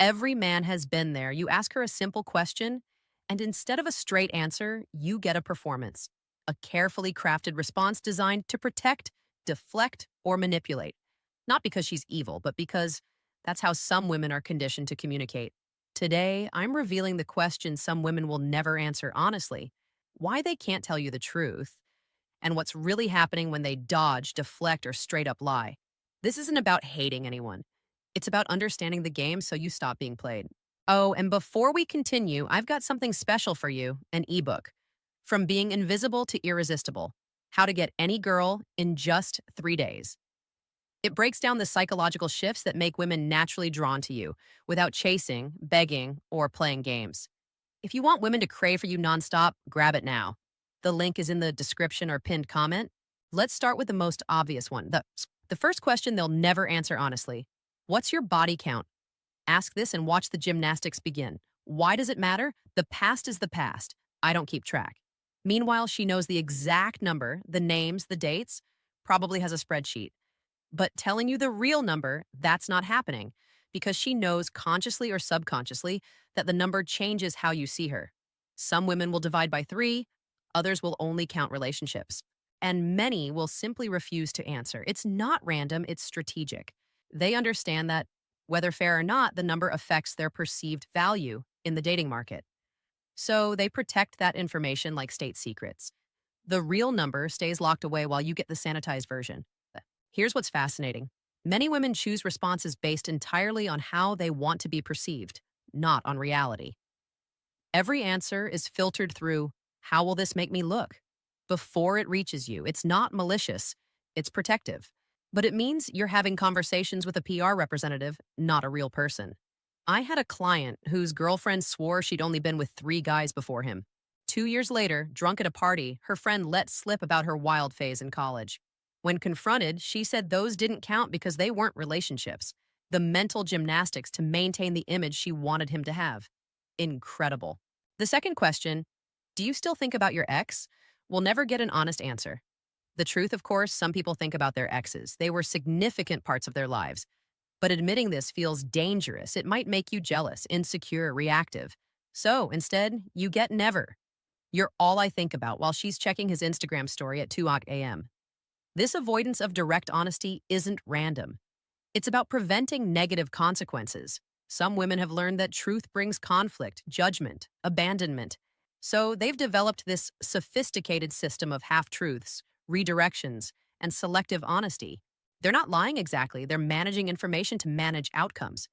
Every man has been there. You ask her a simple question, and instead of a straight answer, you get a performance. A carefully crafted response designed to protect, deflect, or manipulate. Not because she's evil, but because that's how some women are conditioned to communicate. Today, I'm revealing the question some women will never answer honestly, why they can't tell you the truth, and what's really happening when they dodge, deflect, or straight up lie. This isn't about hating anyone. It's about understanding the game so you stop being played. Oh, and before we continue, I've got something special for you, an ebook. From being invisible to irresistible, how to get any girl in just 3 days. It breaks down the psychological shifts that make women naturally drawn to you without chasing, begging, or playing games. If you want women to crave for you nonstop, grab it now. The link is in the description or pinned comment. Let's start with the most obvious one. The first question they'll never answer honestly. What's your body count? Ask this and watch the gymnastics begin. Why does it matter? The past is the past. I don't keep track. Meanwhile, she knows the exact number, the names, the dates, probably has a spreadsheet. But telling you the real number, that's not happening because she knows consciously or subconsciously that the number changes how you see her. Some women will divide by three, others will only count relationships, and many will simply refuse to answer. It's not random, it's strategic. They understand that whether fair or not, the number affects their perceived value in the dating market. So they protect that information like state secrets. The real number stays locked away while you get the sanitized version. Here's what's fascinating. Many women choose responses based entirely on how they want to be perceived, not on reality. Every answer is filtered through, how will this make me look? Before it reaches you, it's not malicious, it's protective. But it means you're having conversations with a PR representative, not a real person. I had a client whose girlfriend swore she'd only been with 3 guys before him. 2 years later, drunk at a party, her friend let slip about her wild phase in college. When confronted, she said those didn't count because they weren't relationships. The mental gymnastics to maintain the image she wanted him to have. Incredible. The second question, do you still think about your ex? Will never get an honest answer. The truth, of course, some people think about their exes. They were significant parts of their lives. But admitting this feels dangerous. It might make you jealous, insecure, reactive. So instead, you get never. You're all I think about while she's checking his Instagram story at 2 a.m. This avoidance of direct honesty isn't random. It's about preventing negative consequences. Some women have learned that truth brings conflict, judgment, abandonment. So they've developed this sophisticated system of half-truths, redirections, and selective honesty. They're not lying exactly, they're managing information to manage outcomes.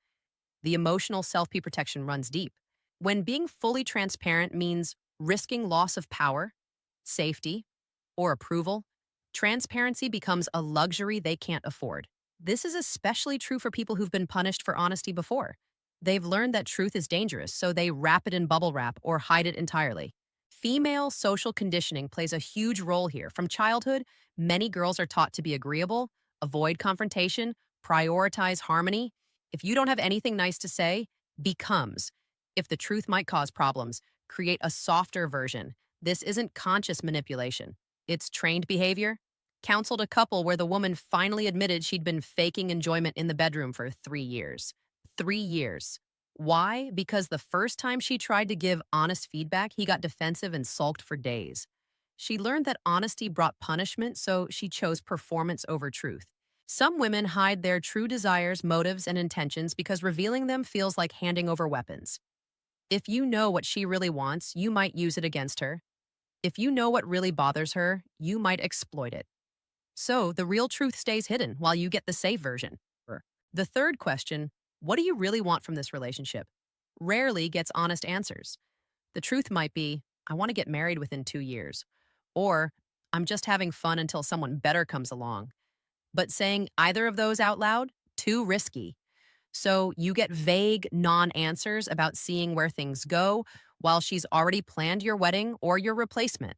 The emotional self-protection runs deep. When being fully transparent means risking loss of power, safety, or approval, transparency becomes a luxury they can't afford. This is especially true for people who've been punished for honesty before. They've learned that truth is dangerous, so they wrap it in bubble wrap or hide it entirely. Female social conditioning plays a huge role here. From childhood, many girls are taught to be agreeable, avoid confrontation, prioritize harmony. If you don't have anything nice to say, becomes. If the truth might cause problems, create a softer version. This isn't conscious manipulation. It's trained behavior. Counseled a couple where the woman finally admitted she'd been faking enjoyment in the bedroom for 3 years. 3 years. Why? Because the first time she tried to give honest feedback, he got defensive and sulked for days. She learned that honesty brought punishment, so she chose performance over truth. Some women hide their true desires, motives, and intentions because revealing them feels like handing over weapons. If you know what she really wants, you might use it against her. If you know what really bothers her, you might exploit it. So the real truth stays hidden while you get the safe version. The third question, what do you really want from this relationship? Rarely gets honest answers. The truth might be, I want to get married within 2 years. Or, I'm just having fun until someone better comes along. But saying either of those out loud, too risky. So you get vague non-answers about seeing where things go while she's already planned your wedding or your replacement.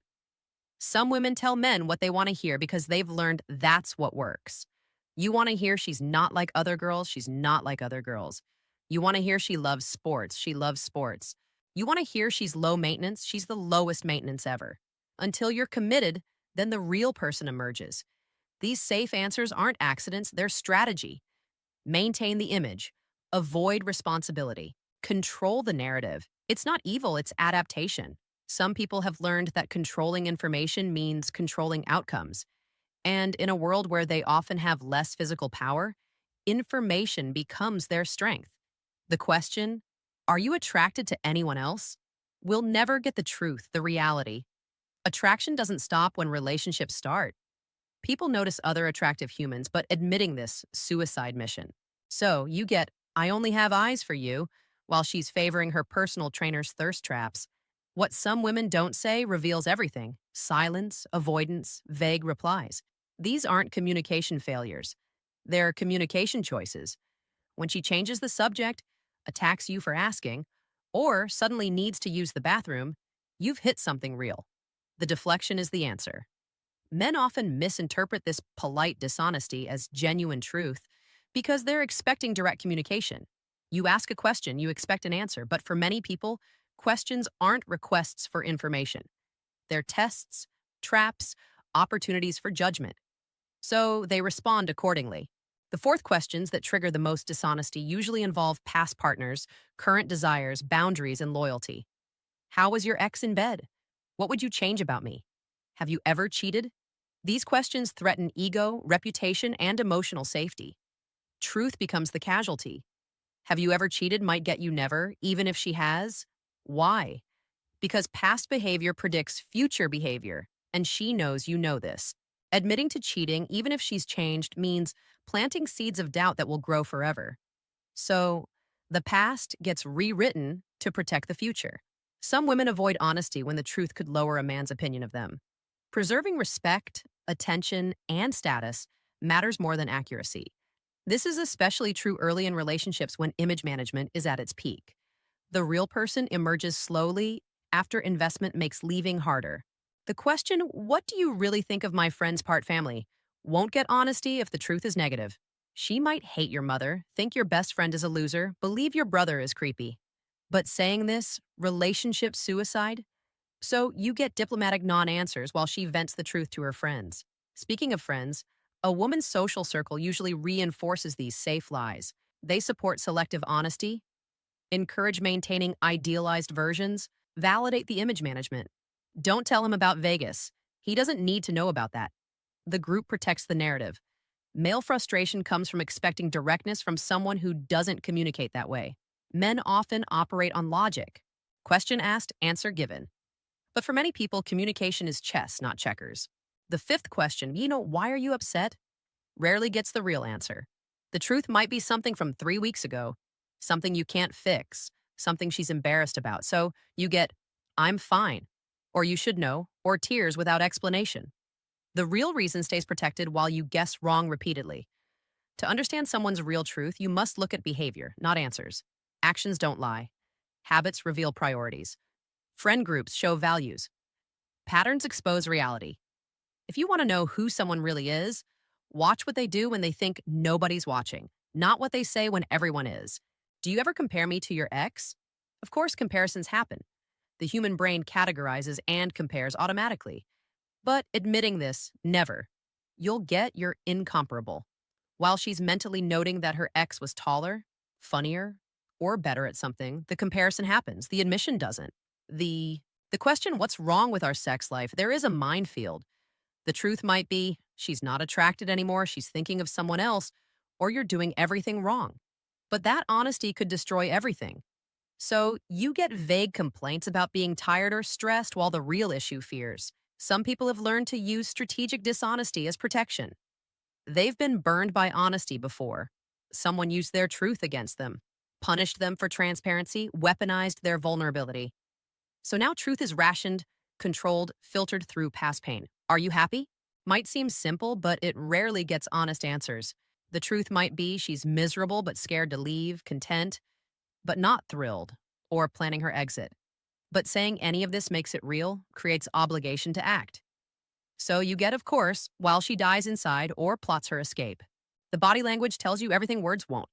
Some women tell men what they want to hear because they've learned that's what works. You want to hear she's not like other girls, she's not like other girls. You want to hear she loves sports, she loves sports. You want to hear she's low maintenance, she's the lowest maintenance ever. Until you're committed, then the real person emerges. These safe answers aren't accidents, they're strategy. Maintain the image. Avoid responsibility. Control the narrative. It's not evil, it's adaptation. Some people have learned that controlling information means controlling outcomes. And in a world where they often have less physical power, information becomes their strength. The question, are you attracted to anyone else? We'll never get the truth, the reality. Attraction doesn't stop when relationships start. People notice other attractive humans, but admitting this, suicide mission. So you get, I only have eyes for you, while she's favoring her personal trainer's thirst traps. What some women don't say reveals everything: silence, avoidance, vague replies. These aren't communication failures. They're communication choices. When she changes the subject, attacks you for asking, or suddenly needs to use the bathroom, you've hit something real. The deflection is the answer. Men often misinterpret this polite dishonesty as genuine truth because they're expecting direct communication. You ask a question, you expect an answer, but for many people, questions aren't requests for information. They're tests, traps, opportunities for judgment. So they respond accordingly. The fourth questions that trigger the most dishonesty usually involve past partners, current desires, boundaries, and loyalty. How was your ex in bed? What would you change about me? Have you ever cheated? These questions threaten ego, reputation, and emotional safety. Truth becomes the casualty. Have you ever cheated might get you never, even if she has. Why? Because past behavior predicts future behavior, and she knows you know this. Admitting to cheating, even if she's changed, means planting seeds of doubt that will grow forever. So, the past gets rewritten to protect the future. Some women avoid honesty when the truth could lower a man's opinion of them. Preserving respect, attention, and status matters more than accuracy. This is especially true early in relationships when image management is at its peak. The real person emerges slowly after investment makes leaving harder. The question, what do you really think of my friend's part family, won't get honesty if the truth is negative. She might hate your mother, think your best friend is a loser, believe your brother is creepy. But saying this, relationship suicide? So you get diplomatic non-answers while she vents the truth to her friends. Speaking of friends, a woman's social circle usually reinforces these safe lies. They support selective honesty, encourage maintaining idealized versions, validate the image management. Don't tell him about Vegas. He doesn't need to know about that. The group protects the narrative. Male frustration comes from expecting directness from someone who doesn't communicate that way. Men often operate on logic. Question asked, answer given. But for many people, communication is chess, not checkers. The fifth question, why are you upset? Rarely gets the real answer. The truth might be something from 3 weeks ago, something you can't fix, something she's embarrassed about. So you get, I'm fine, or you should know, or tears without explanation. The real reason stays protected while you guess wrong repeatedly. To understand someone's real truth, you must look at behavior, not answers. Actions don't lie. Habits reveal priorities. Friend groups show values. Patterns expose reality. If you want to know who someone really is, watch what they do when they think nobody's watching, not what they say when everyone is. Do you ever compare me to your ex? Of course, comparisons happen. The human brain categorizes and compares automatically. But admitting this, never. You'll get you're incomparable. While she's mentally noting that her ex was taller, funnier, or better at something, the comparison happens. The admission doesn't. The question, what's wrong with our sex life? There is a minefield. The truth might be, she's not attracted anymore, she's thinking of someone else, or you're doing everything wrong. But that honesty could destroy everything. So you get vague complaints about being tired or stressed while the real issue fears. Some people have learned to use strategic dishonesty as protection. They've been burned by honesty before. Someone used their truth against them, punished them for transparency, weaponized their vulnerability. So now truth is rationed, controlled, filtered through past pain. Are you happy? Might seem simple, but it rarely gets honest answers. The truth might be she's miserable but scared to leave, content, but not thrilled, or planning her exit. But saying any of this makes it real, creates obligation to act. So you get, of course, while she dies inside or plots her escape. The body language tells you everything words won't.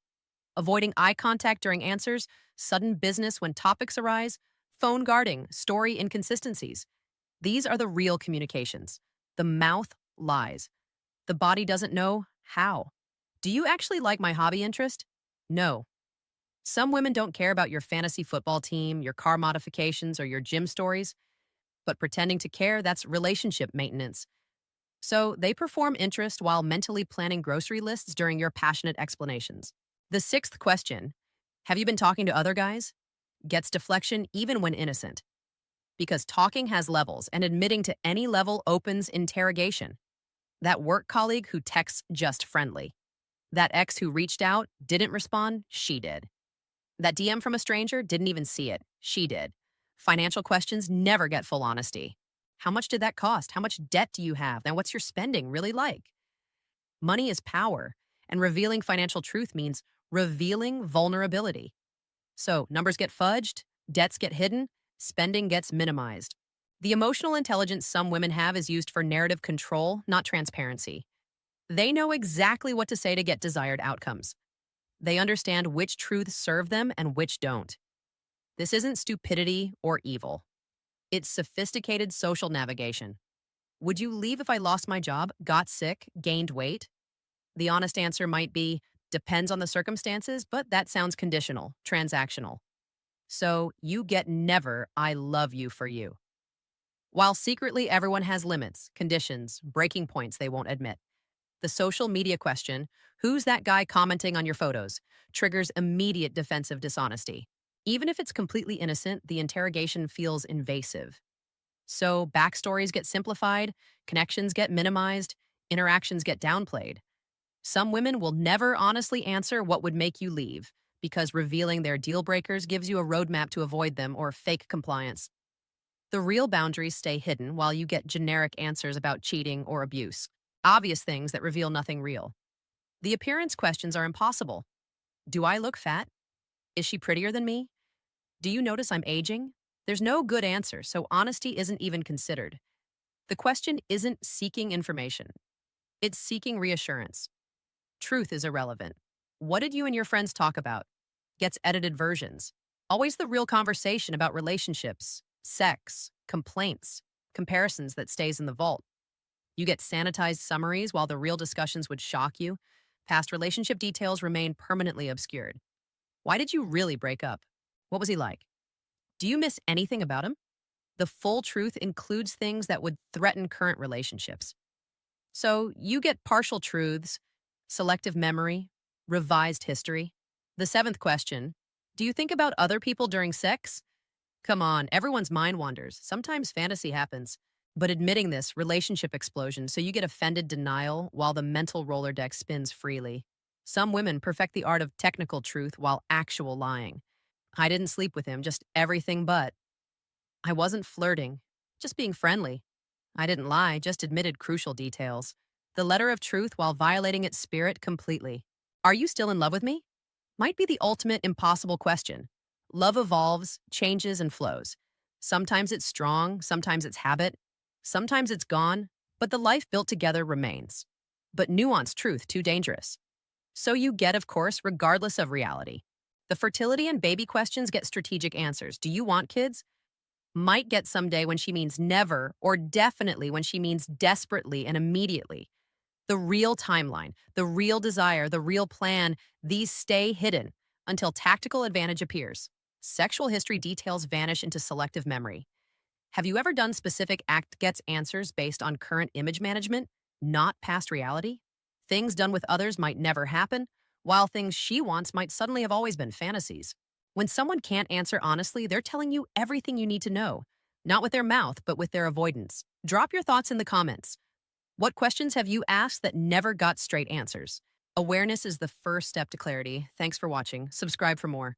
Avoiding eye contact during answers, sudden business when topics arise, phone guarding, story inconsistencies. These are the real communications. The mouth lies. The body doesn't know how. Do you actually like my hobby interest? No. Some women don't care about your fantasy football team, your car modifications, or your gym stories, but pretending to care, that's relationship maintenance. So they perform interest while mentally planning grocery lists during your passionate explanations. The sixth question, have you been talking to other guys? Gets deflection even when innocent. Because talking has levels, and admitting to any level opens interrogation. That work colleague who texts just friendly. That ex who reached out, didn't respond, she did. That DM from a stranger, didn't even see it, she did. Financial questions never get full honesty. How much did that cost? How much debt do you have? And what's your spending really like? Money is power, and revealing financial truth means revealing vulnerability. So numbers get fudged, debts get hidden, spending gets minimized. The emotional intelligence some women have is used for narrative control, not transparency. They know exactly what to say to get desired outcomes. They understand which truths serve them and which don't. This isn't stupidity or evil. It's sophisticated social navigation. Would you leave if I lost my job, got sick, gained weight? The honest answer might be, depends on the circumstances, but that sounds conditional, transactional. So you get never, I love you for you. While secretly everyone has limits, conditions, breaking points they won't admit. The social media question, who's that guy commenting on your photos, triggers immediate defensive dishonesty. Even if it's completely innocent, the interrogation feels invasive. So backstories get simplified, connections get minimized, interactions get downplayed. Some women will never honestly answer what would make you leave, because revealing their deal breakers gives you a roadmap to avoid them or fake compliance. The real boundaries stay hidden while you get generic answers about cheating or abuse, obvious things that reveal nothing real. The appearance questions are impossible. Do I look fat? Is she prettier than me? Do you notice I'm aging? There's no good answer, so honesty isn't even considered. The question isn't seeking information. It's seeking reassurance. Truth is irrelevant. What did you and your friends talk about? Gets edited versions. Always the real conversation about relationships, sex, complaints, comparisons that stays in the vault. You get sanitized summaries while the real discussions would shock you. Past relationship details remain permanently obscured. Why did you really break up? What was he like? Do you miss anything about him? The full truth includes things that would threaten current relationships. So you get partial truths, selective memory, revised history. The seventh question, do you think about other people during sex? Come on, everyone's mind wanders. Sometimes fantasy happens. But admitting this, relationship explosion, so you get offended denial while the mental roller deck spins freely. Some women perfect the art of technical truth while actual lying. I didn't sleep with him, just everything but. I wasn't flirting, just being friendly. I didn't lie, just admitted crucial details. The letter of truth while violating its spirit completely. Are you still in love with me? Might be the ultimate impossible question. Love evolves, changes, and flows. Sometimes it's strong, sometimes it's habit, sometimes it's gone, but the life built together remains. But nuanced truth too dangerous. So you get, of course, regardless of reality. The fertility and baby questions get strategic answers. Do you want kids? Might get someday when she means never, or definitely when she means desperately and immediately. The real timeline, the real desire, the real plan, these stay hidden until tactical advantage appears. Sexual history details vanish into selective memory. Have you ever done specific act gets answers based on current image management, not past reality? Things done with others might never happen, while things she wants might suddenly have always been fantasies. When someone can't answer honestly, they're telling you everything you need to know, not with their mouth, but with their avoidance. Drop your thoughts in the comments. What questions have you asked that never got straight answers? Awareness is the first step to clarity. Thanks for watching. Subscribe for more.